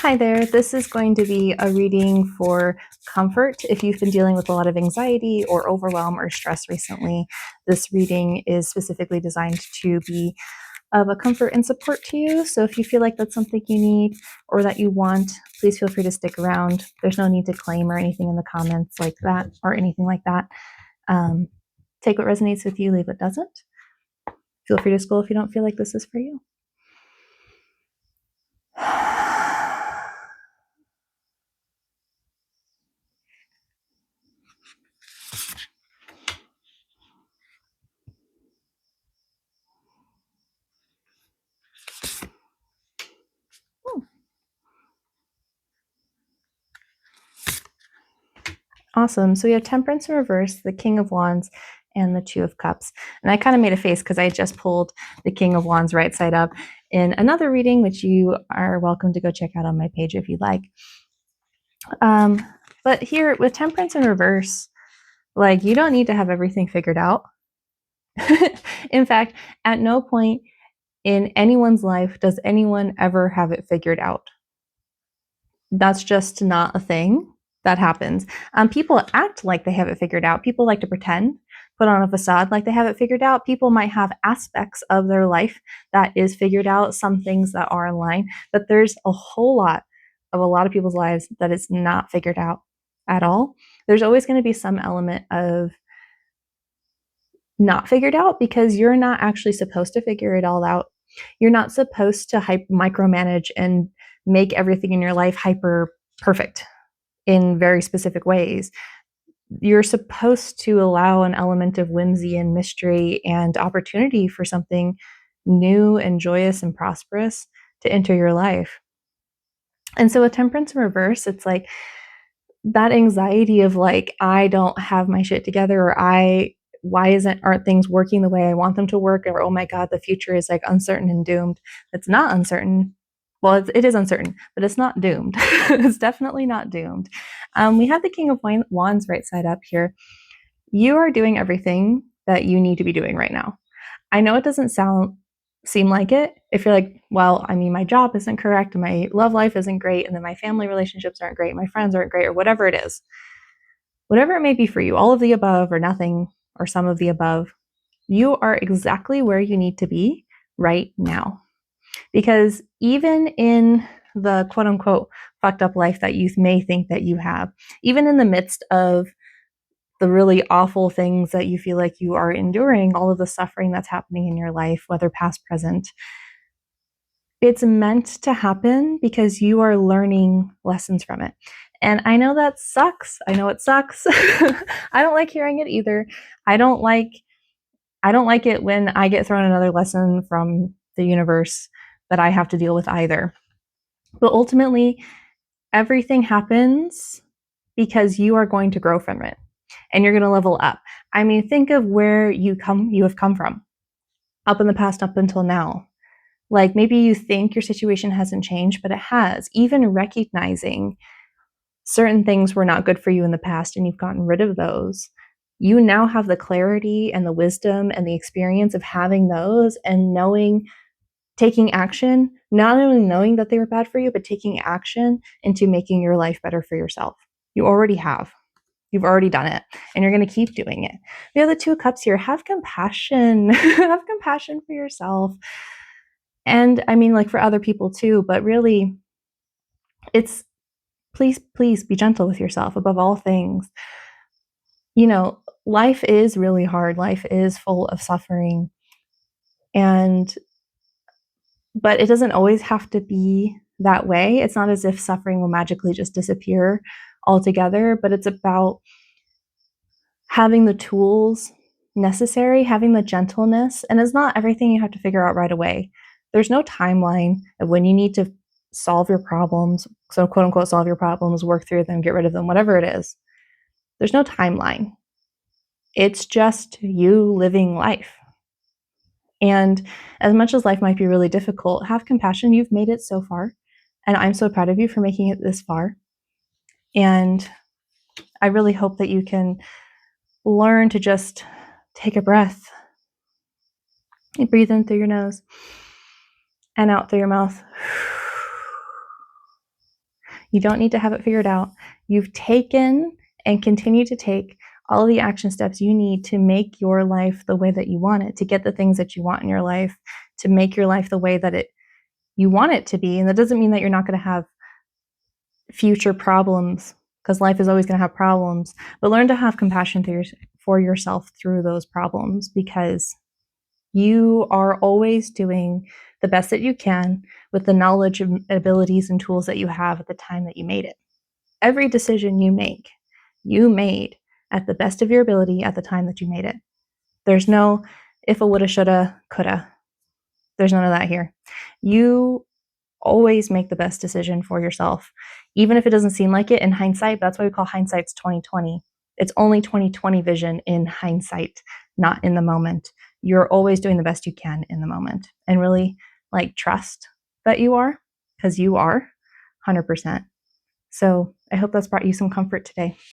Hi there, this is going to be a reading for comfort. If you've been dealing with a lot of anxiety or overwhelm or stress recently, this reading is specifically designed to be of a comfort and support to you. So if you feel like that's something you need or that you want, please feel free to stick around. There's no need to claim or anything in the comments like that or anything like that. Take what resonates with you, leave what doesn't. Feel free to scroll if you don't feel like this is for you. Awesome. So we have Temperance in reverse, the King of Wands, and the Two of Cups. And I kind of made a face because I just pulled the King of Wands right side up in another reading, which you are welcome to go check out on my page if you'd like. But here with Temperance in reverse, like you don't need to have everything figured out. In fact, at no point in anyone's life does anyone ever have it figured out. That's just not a thing that happens. People act like they have it figured out. People like to pretend, put on a facade like they have it figured out. People might have aspects of their life that is figured out, some things that are in line, but there's a whole lot of a lot of people's lives that is not figured out at all. There's always going to be some element of not figured out because you're not actually supposed to figure it all out. You're not supposed to micromanage and make everything in your life hyper perfect in very specific ways. You're supposed to allow an element of whimsy and mystery and opportunity for something new and joyous and prosperous to enter your life. And so with Temperance in reverse, it's like that anxiety of like, I don't have my shit together, or why aren't things working the way I want them to work, or oh my god, the future is like uncertain and doomed. It's not uncertain. Well, it is uncertain, but it's not doomed. It's definitely not doomed. We have the King of Wands right side up here. You are doing everything that you need to be doing right now. I know it doesn't seem like it. If you're like, well, I mean, my job isn't correct, and my love life isn't great, and then my family relationships aren't great, my friends aren't great, or whatever it is. Whatever it may be for you, all of the above or nothing or some of the above, you are exactly where you need to be right now. Because even in the quote unquote fucked up life that you may think that you have, even in the midst of the really awful things that you feel like you are enduring, all of the suffering that's happening in your life, whether past, present, it's meant to happen because you are learning lessons from it. And I know that sucks. I know it sucks. I don't like hearing it either. I don't like it when I get thrown another lesson from the universe that I have to deal with either. But ultimately, everything happens because you are going to grow from it and you're going to level up. I mean, think of where you have come from, up in the past, up until now. Like maybe you think your situation hasn't changed, but it has. Even recognizing certain things were not good for you in the past and you've gotten rid of those, you now have the clarity and the wisdom and the experience of having those and knowing, taking action, not only knowing that they were bad for you, but taking action into making your life better for yourself. You already have. You've already done it and you're going to keep doing it. We have the Two of Cups here. Have compassion. Have compassion for yourself. And I mean, like for other people too, but really, it's please be gentle with yourself above all things. You know, life is really hard. Life is full of suffering. But it doesn't always have to be that way. It's not as if suffering will magically just disappear altogether, but it's about having the tools necessary, having the gentleness, and it's not everything you have to figure out right away. There's no timeline of when you need to solve your problems, so quote unquote solve your problems, work through them, get rid of them, whatever it is. There's no timeline. It's just you living life. And as much as life might be really difficult, have compassion. You've made it so far. And I'm so proud of you for making it this far. And I really hope that you can learn to just take a breath. You breathe in through your nose and out through your mouth. You don't need to have it figured out. You've taken and continue to take all the action steps you need to make your life the way that you want it, to get the things that you want in your life, to make your life the way that you want it to be. And that doesn't mean that you're not going to have future problems, because life is always going to have problems, but learn to have compassion for yourself through those problems, because you are always doing the best that you can with the knowledge and abilities and tools that you have at the time that you made it. Every decision you made at the best of your ability at the time that you made it. There's no if a woulda, shoulda, coulda. There's none of that here. You always make the best decision for yourself, even if it doesn't seem like it in hindsight. That's why we call hindsight's 2020. It's only 2020 vision in hindsight, not in the moment. You're always doing the best you can in the moment, and really trust that you are, because you are 100%. So I hope that's brought you some comfort today.